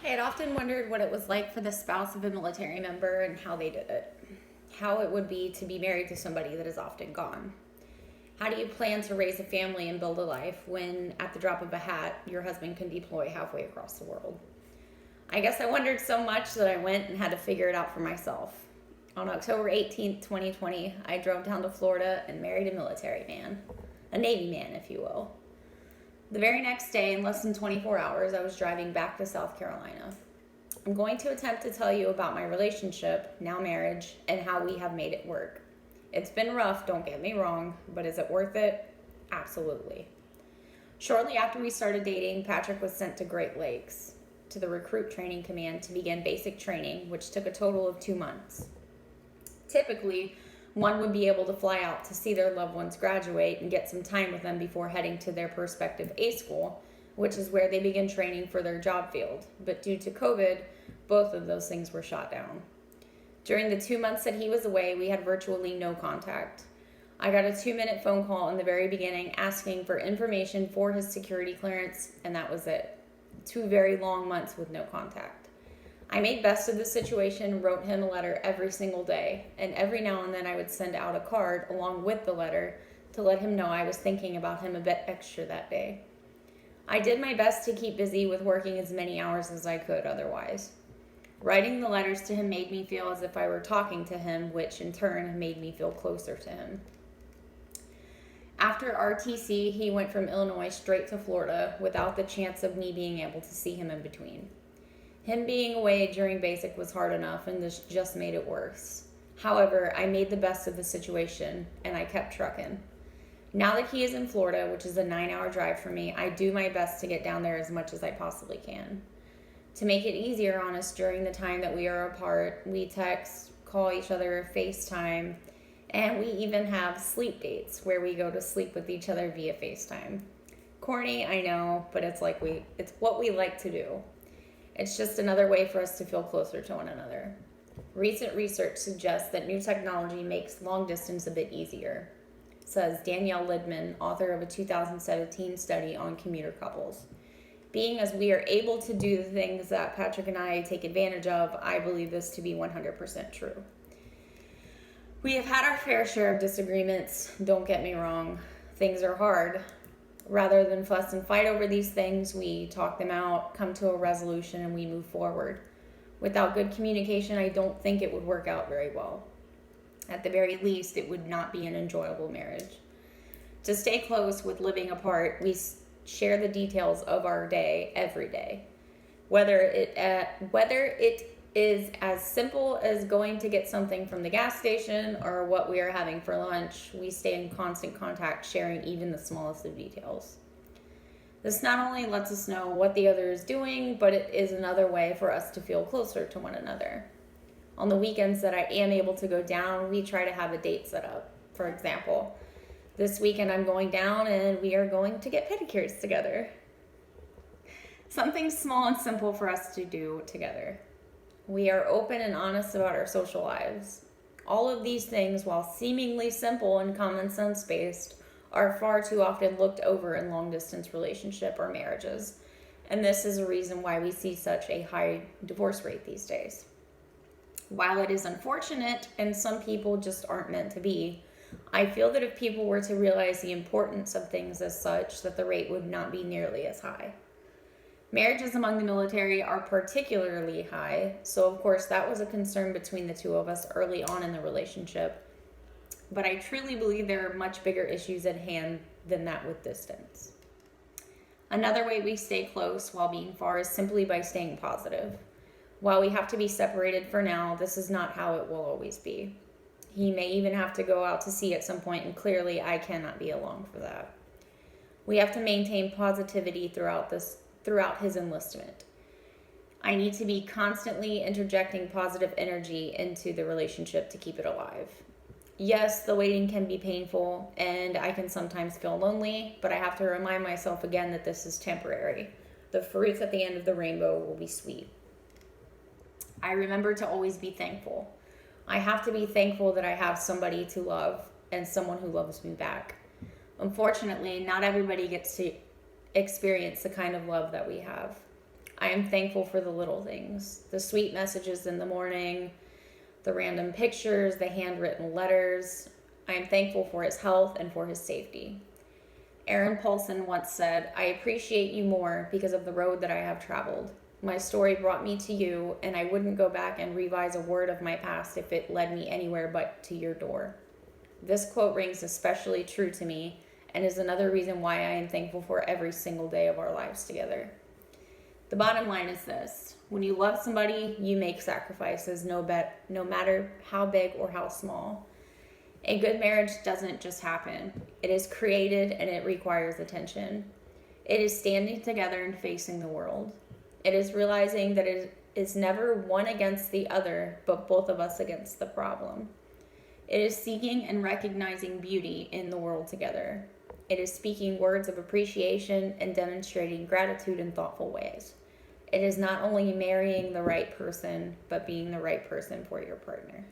I had often wondered what it was like for the spouse of a military member and how they did it. How it would be to be married to somebody that is often gone. How do you plan to raise a family and build a life when, at the drop of a hat, your husband can deploy halfway across the world? I guess I wondered so much that I went and had to figure it out for myself. On October 18th, 2020, I drove down to Florida and married a military man, a Navy man, if you will. The very next day, in less than 24 hours, I was driving back to South Carolina. I'm going to attempt to tell you about my relationship, now marriage, and how we have made it work. It's been rough, don't get me wrong, but is it worth it? Absolutely. Shortly after we started dating, Patrick was sent to Great Lakes, to the Recruit Training Command to begin basic training, which took a total of 2 months. Typically, one would be able to fly out to see their loved ones graduate and get some time with them before heading to their prospective A school, which is where they begin training for their job field. But due to COVID, both of those things were shot down. During the 2 months that he was away, we had virtually no contact. I got a 2-minute phone call in the very beginning asking for information for his security clearance, and that was it. 2 very long months with no contact. I made best of the situation, wrote him a letter every single day, and every now and then I would send out a card along with the letter to let him know I was thinking about him a bit extra that day. I did my best to keep busy with working as many hours as I could otherwise. Writing the letters to him made me feel as if I were talking to him, which in turn made me feel closer to him. After RTC, he went from Illinois straight to Florida without the chance of me being able to see him in between. Him being away during basic was hard enough, and this just made it worse. However, I made the best of the situation, and I kept trucking. Now that he is in Florida, which is a 9-hour drive for me, I do my best to get down there as much as I possibly can. To make it easier on us during the time that we are apart, we text, call each other, FaceTime, and we even have sleep dates where we go to sleep with each other via FaceTime. Corny, I know, but it's what we like to do. It's just another way for us to feel closer to one another. Recent research suggests that new technology makes long distance a bit easier, says Danielle Lidman, author of a 2017 study on commuter couples. Being as we are able to do the things that Patrick and I take advantage of, I believe this to be 100% true. We have had our fair share of disagreements, don't get me wrong. Things are hard. Rather than fuss and fight over these things, we talk them out, come to a resolution, and we move forward. Without good communication, I don't think it would work out very well. At the very least, it would not be an enjoyable marriage. To stay close with living apart, we share the details of our day every day. Whether it is as simple as going to get something from the gas station or what we are having for lunch, we stay in constant contact, sharing even the smallest of details. This not only lets us know what the other is doing, but it is another way for us to feel closer to one another. On the weekends that I am able to go down, we try to have a date set up. For example, this weekend I'm going down and we are going to get pedicures together. Something small and simple for us to do together. We are open and honest about our social lives. All of these things, while seemingly simple and common sense based, are far too often looked over in long distance relationship or marriages. And this is a reason why we see such a high divorce rate these days. While it is unfortunate and some people just aren't meant to be, I feel that if people were to realize the importance of things as such, that the rate would not be nearly as high. Marriages among the military are particularly high, so of course that was a concern between the two of us early on in the relationship. But I truly believe there are much bigger issues at hand than that with distance. Another way we stay close while being far is simply by staying positive. While we have to be separated for now, this is not how it will always be. He may even have to go out to sea at some point, and clearly I cannot be along for that. We have to maintain positivity throughout his enlistment. I need to be constantly interjecting positive energy into the relationship to keep it alive. Yes, the waiting can be painful and I can sometimes feel lonely, but I have to remind myself again that this is temporary. The fruits at the end of the rainbow will be sweet. I remember to always be thankful. I have to be thankful that I have somebody to love and someone who loves me back. Unfortunately, not everybody gets to experience the kind of love that we have. I am thankful for the little things, the sweet messages in the morning, the random pictures, the handwritten letters. I am thankful for his health and for his safety. Aaron Paulson once said, I appreciate you more because of the road that I have traveled. My story brought me to you, and I wouldn't go back and revise a word of my past if it led me anywhere but to your door. This quote rings especially true to me and is another reason why I am thankful for every single day of our lives together. The bottom line is this: when you love somebody, you make sacrifices, no matter how big or how small. A good marriage doesn't just happen. It is created and it requires attention. It is standing together and facing the world. It is realizing that it is never one against the other, but both of us against the problem. It is seeking and recognizing beauty in the world together. It is speaking words of appreciation and demonstrating gratitude in thoughtful ways. It is not only marrying the right person, but being the right person for your partner.